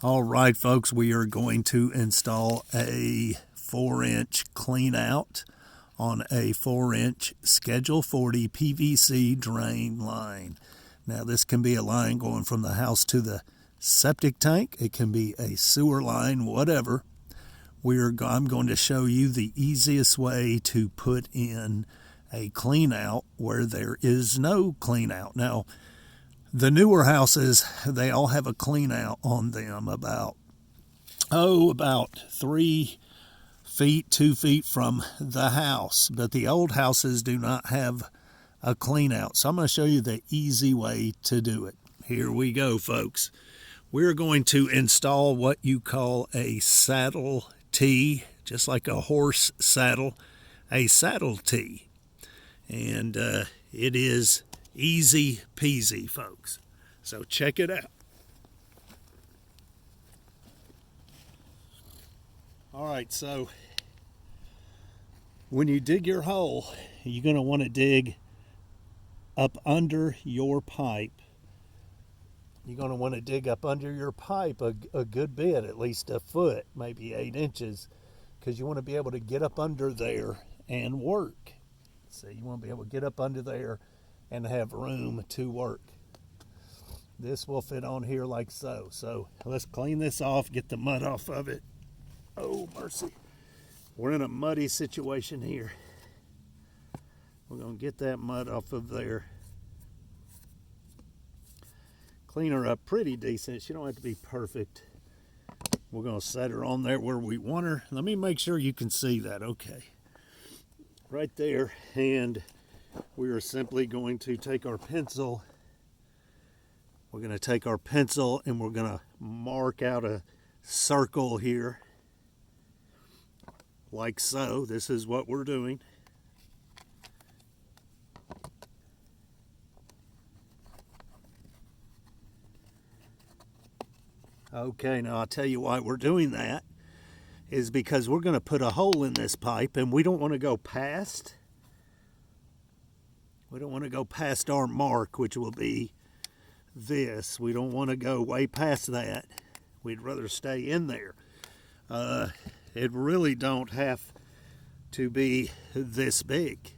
All right, folks, we are going to install a 4-inch clean out on a 4-inch Schedule 40 PVC drain line. Now, this can be a line going from the house to the septic tank. It can be a sewer line, whatever. I'm going to show you the easiest way to put in a clean out where there is no clean out. Now, the newer houses, they all have a clean out on them about 3 feet, 2 feet from the house. But the old houses do not have a clean out. So I'm going to show you the easy way to do it. Here we go, folks. We're going to install what you call a saddle tee, just like a horse saddle, a saddle tee. And it is easy peasy, folks. So check it out. All right, so when you dig your hole, you're going to want to dig up under your pipe. You're going to want to dig up under your pipe a good bit, at least a foot, maybe 8 inches, because you want to be able to get up under there and work. So you want to be able to get up under there and have room to work. This will fit on here like so. So let's clean this off, get the mud off of it. Oh, mercy. We're in a muddy situation here. We're going to get that mud off of there. Clean her up pretty decent. She don't have to be perfect. We're going to set her on there where we want her. Let me make sure you can see that. Okay. Right there. And we are simply going to take our pencil. We're going to take our pencil and we're going to mark out a circle here. Like so. This is what we're doing. Okay, now I'll tell you why we're doing that is because we're going to put a hole in this pipe and we don't want to go past. We don't want to go past our mark, which will be this. We don't want to go way past that. We'd rather stay in there. It really don't have to be this big.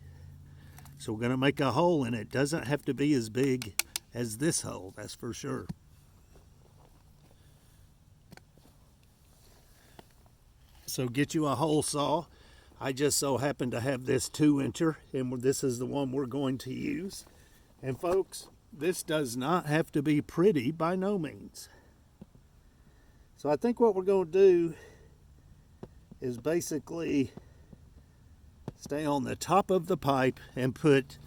So we're going to make a hole in it. It doesn't have to be as big as this hole, that's for sure. So get you a hole saw. I just so happen to have this 2-incher, and this is the one we're going to use. And folks, this does not have to be pretty by no means. So I think what we're going to do is basically stay on the top of the pipe and put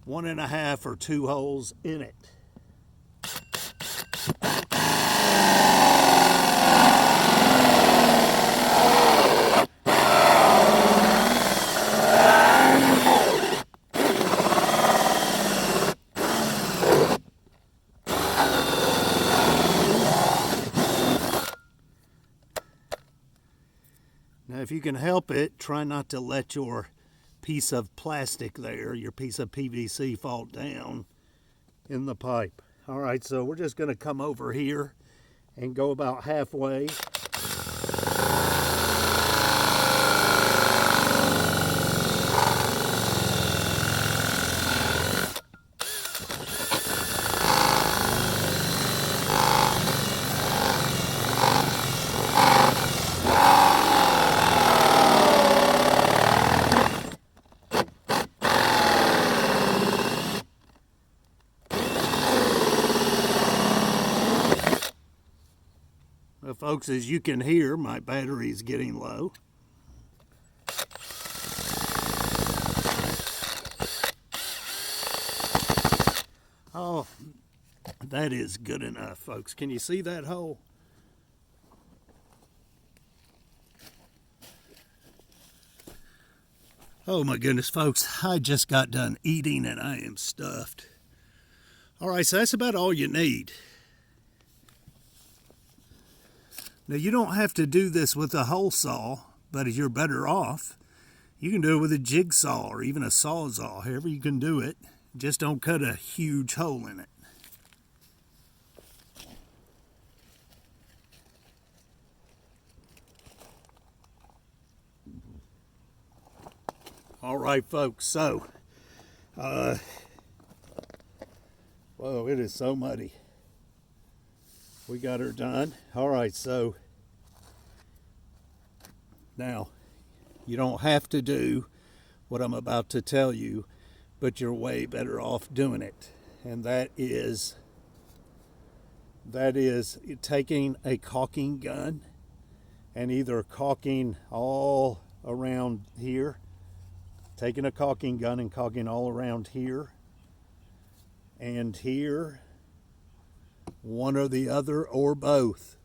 1.5 or 2 holes in it. Now, if you can help it, try not to let your piece of plastic there, your piece of PVC, fall down in the pipe. All right, so we're just going to come over here and go about halfway. Well, folks, as you can hear, my battery is getting low. Oh, that is good enough, folks. Can you see that hole? Oh my goodness, folks, I just got done eating and I am stuffed. All right, so that's about all you need. Now, you don't have to do this with a hole saw, but if you're better off, you can do it with a jigsaw or even a sawzall, however you can do it. Just don't cut a huge hole in it. All right, folks, so, whoa, it is so muddy. We got her done. All right, so now you don't have to do what I'm about to tell you, but you're way better off doing it. And that is taking a caulking gun and either caulking all around here, taking a caulking gun and caulking all around here and here, one or the other or both,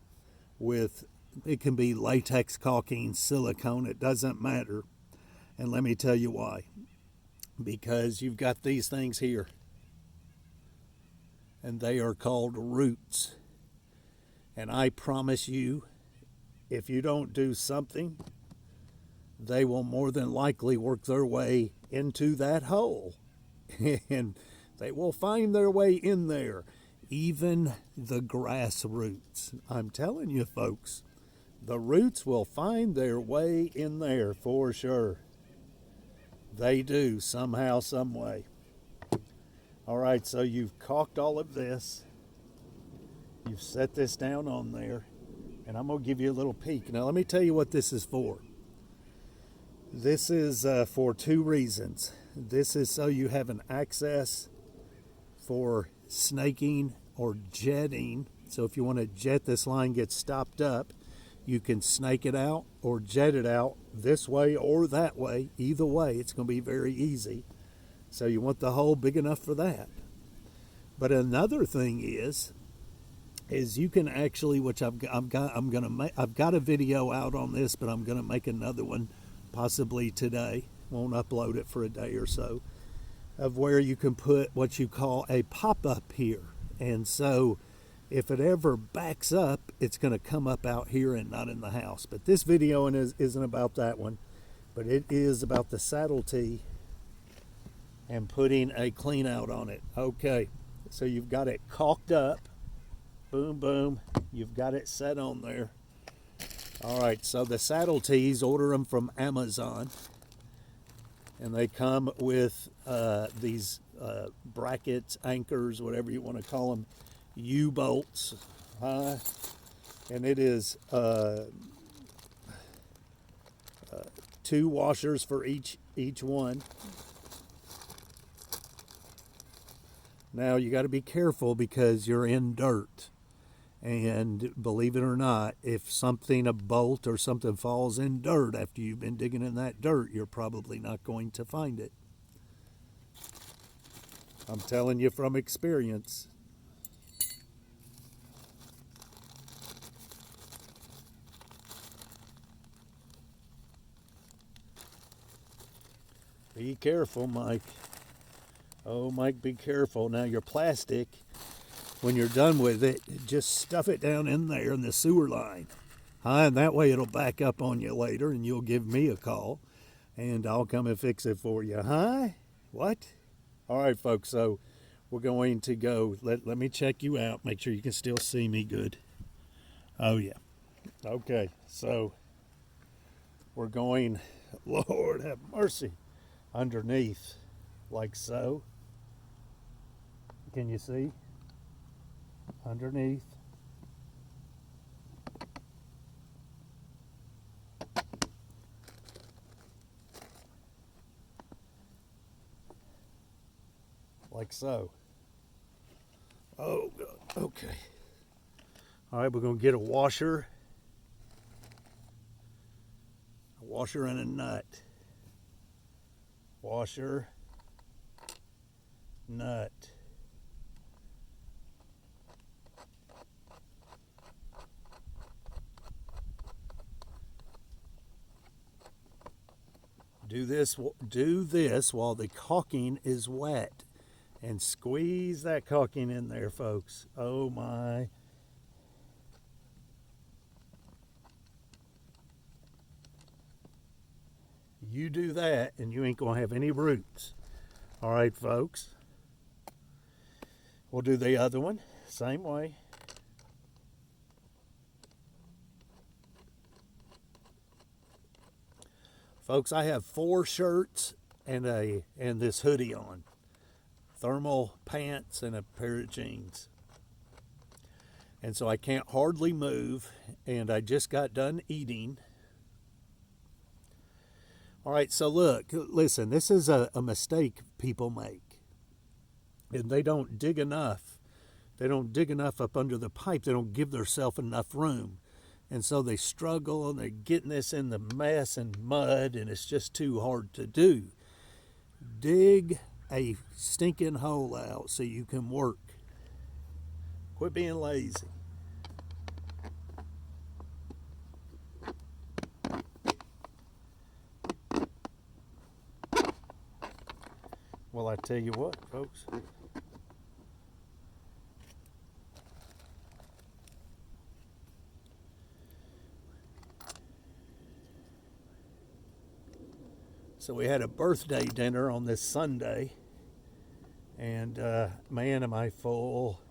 with, it can be latex caulking, silicone, it doesn't matter. And let me tell you why. Because you've got these things here, and they are called roots. And I promise you, if you don't do something, they will more than likely work their way into that hole. And they will find their way in there. Even the grass roots. I'm telling you, folks, the roots will find their way in there for sure. They do, somehow, some way. All right, so you've caulked all of this. You've set this down on there. And I'm going to give you a little peek. Now, let me tell you what this is for. This is for two reasons. This is so you have an access for snaking or jetting. So if you want to jet, this line gets stopped up, you can snake it out or jet it out this way or that way. Either way, it's going to be very easy. So you want the hole big enough for that. But another thing is you can actually, which I've got a video out on this, but I'm gonna make another one possibly today. Won't upload it for a day or so, of where you can put what you call a pop-up here. And so if it ever backs up, it's going to come up out here and not in the house. But this video isn't about that one, but it is about the saddle tee and putting a clean out on it. Okay, so you've got it caulked up. Boom, boom. You've got it set on there. All right, so the saddle tees, order them from Amazon. And they come with these brackets, anchors, whatever you want to call them, U-bolts. And it is 2 washers for each one. Now you got to be careful because you're in dirt. And believe it or not, if something, a bolt or something falls in dirt after you've been digging in that dirt, you're probably not going to find it. I'm telling you from experience. Be careful, Mike. Oh, Mike, be careful. Now your plastic, when you're done with it, just stuff it down in there in the sewer line. And that way it'll back up on you later and you'll give me a call and I'll come and fix it for you. What? All right, folks, so we're going to go. Let me check you out. Make sure you can still see me good. Oh, yeah. Okay, so we're going, Lord have mercy, underneath like so. Can you see? Underneath. Like so. Oh, God. Okay. All right, we're going to get a washer and a nut. Washer, nut. Do this while the caulking is wet, and squeeze that caulking in there, folks. Oh my. You do that and you ain't gonna have any roots. All right, folks. We'll do the other one, same way. Folks, I have 4 shirts and this hoodie on, thermal pants and a pair of jeans. And so I can't hardly move, and I just got done eating. All right, so look, listen, this is a mistake people make. And they don't dig enough. They don't dig enough up under the pipe. They don't give themselves enough room. And so they struggle, and they're getting this in the mess and mud, and it's just too hard to do. Dig a stinking hole out so you can work. Quit being lazy. Well, I tell you what, folks. So we had a birthday dinner on this Sunday, and man, am I full.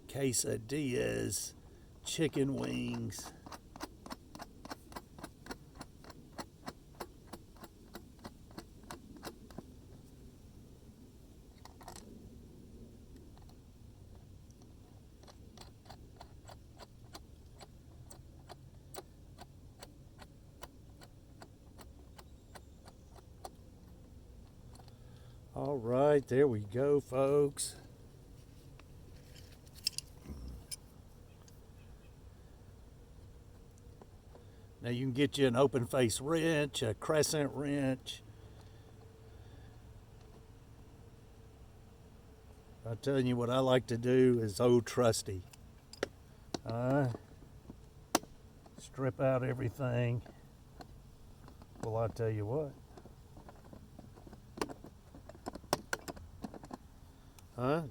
Quesadillas, chicken wings. All right, there we go, folks. Now you can get you an open face wrench, a crescent wrench. I'm telling you what I like to do is old trusty. Strip out everything. Well, I tell you what.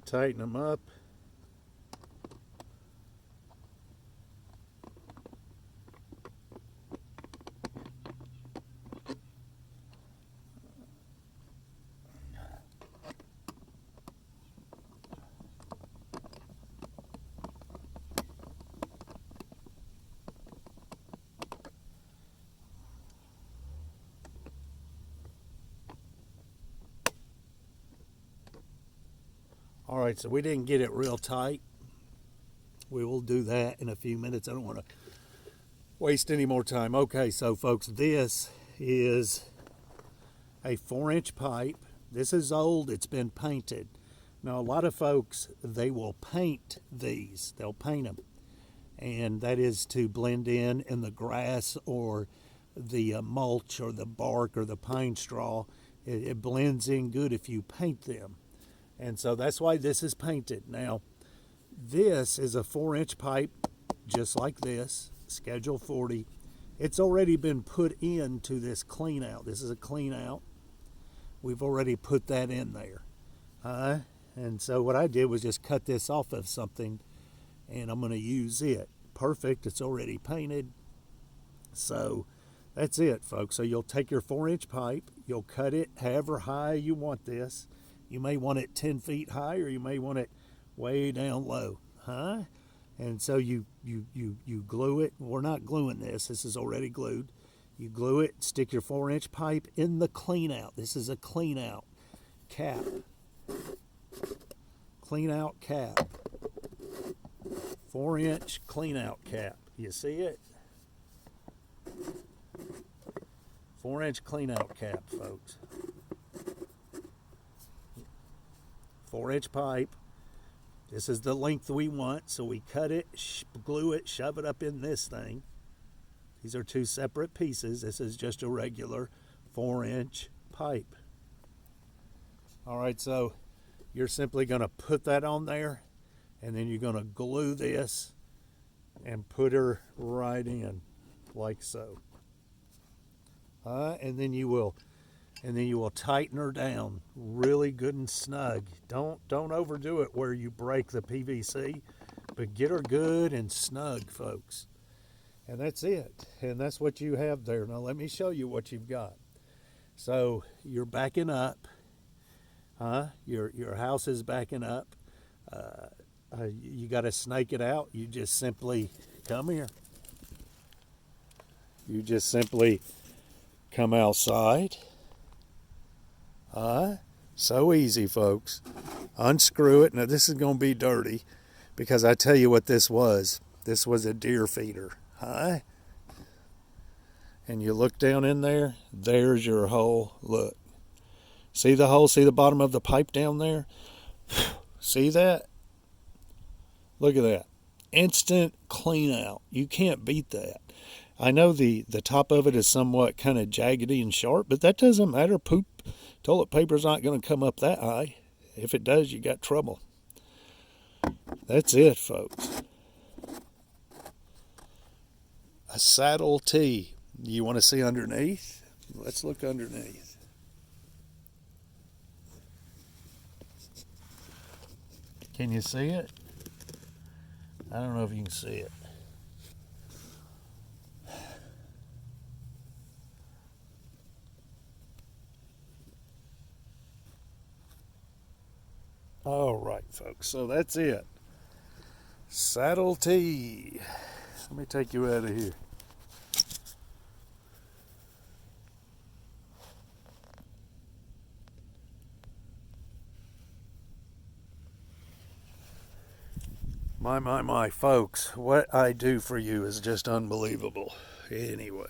Tighten them up. All right, so we didn't get it real tight. We will do that in a few minutes. I don't want to waste any more time. Okay, so folks, this is a 4-inch pipe. This is old. It's been painted. Now, a lot of folks, they will paint these. They'll paint them. And that is to blend in the grass or the mulch or the bark or the pine straw. It blends in good if you paint them. And so that's why this is painted. Now, this is a 4-inch pipe, just like this, Schedule 40. It's already been put into this clean out. This is a clean out. We've already put that in there. And so what I did was just cut this off of something, and I'm going to use it. Perfect. It's already painted. So that's it, folks. So you'll take your 4-inch pipe. You'll cut it however high you want this. You may want it 10 feet high, or you may want it way down low, And so you glue it. We're not gluing this. This is already glued. You glue it, stick your 4-inch pipe in the clean out. This is a clean out cap. Clean out cap. 4-inch clean out cap. You see it? 4-inch clean out cap, folks. 4-inch pipe. This is the length we want, so we cut it, glue it, shove it up in this thing. These are two separate pieces. This is just a regular 4-inch pipe. All right, so you're simply going to put that on there, and then you're going to glue this and put her right in, like so. And then you will tighten her down really good and snug. Don't overdo it where you break the PVC, but get her good and snug, folks. And that's it. And that's what you have there. Now let me show you what you've got. So you're backing up. Your house is backing up. You got to snake it out. You just simply come here. You just simply come outside. So easy, folks. Unscrew it. Now this is going to be dirty because I tell you what this was. This was a deer feeder. And you look down in there, there's your hole. Look. See the hole? See the bottom of the pipe down there? See that? Look at that. Instant clean out. You can't beat that. I know the top of it is somewhat kind of jaggedy and sharp, but that doesn't matter. Toilet paper's not going to come up that high. If it does, you got trouble. That's it, folks. A saddle tee. You want to see underneath? Let's look underneath. Can you see it? I don't know if you can see it. All right, folks. So that's it. Saddle tee. Let me take you out of here. My, folks, what I do for you is just unbelievable. Anyway.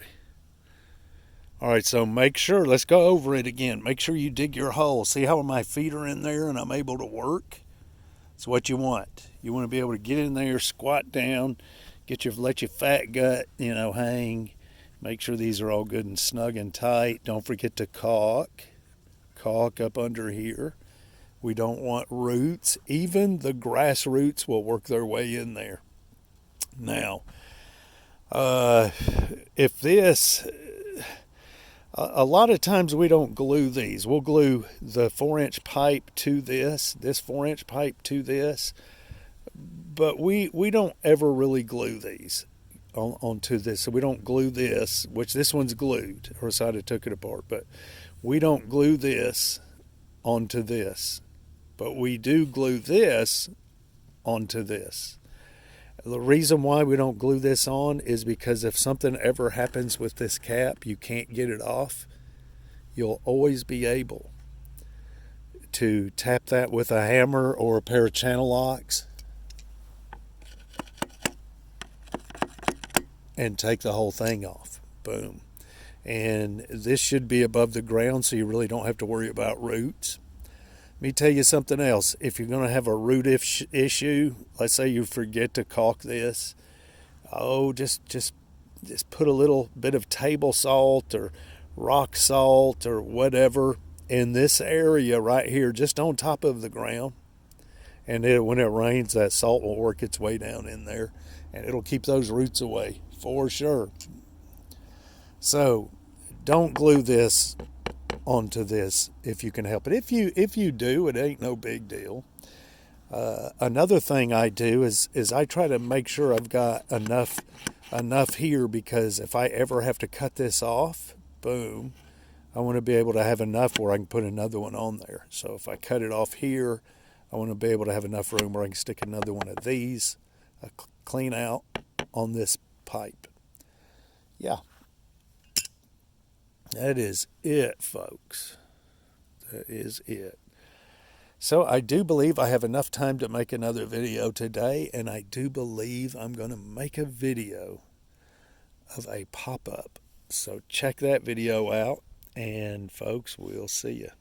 All right, so make sure, let's go over it again. Make sure you dig your hole. See how my feet are in there and I'm able to work? It's what you want. You want to be able to get in there, squat down, let your fat gut, hang. Make sure these are all good and snug and tight. Don't forget to caulk up under here. We don't want roots. Even the grass roots will work their way in there. Now, if this, a lot of times we don't glue these. We'll glue the 4-inch pipe to this 4-inch pipe to this, but we don't ever really glue these onto this. So we don't glue this, which this one's glued, or so I took it apart, but we don't glue this onto this. But we do glue this onto this. The reason why we don't glue this on is because if something ever happens with this cap, you can't get it off, you'll always be able to tap that with a hammer or a pair of channel locks and take the whole thing off. Boom. And this should be above the ground, so you really don't have to worry about roots. Let me tell you something else. If you're going to have a root issue, let's say you forget to caulk this, just put a little bit of table salt or rock salt or whatever in this area right here, just on top of the ground. And when it rains, that salt will work its way down in there, and it'll keep those roots away for sure. So don't glue this onto this if you can help it. If you do, it ain't no big deal. Another thing I do is I try to make sure I've got enough here, because if I ever have to cut this off, boom, I want to be able to have enough where I can put another one on there. So if I cut it off here, I want to be able to have enough room where I can stick another one of these clean out on this pipe. Yeah. That is it, folks. That is it. So I do believe I have enough time to make another video today, and I do believe I'm going to make a video of a pop-up. So check that video out, and folks, we'll see you.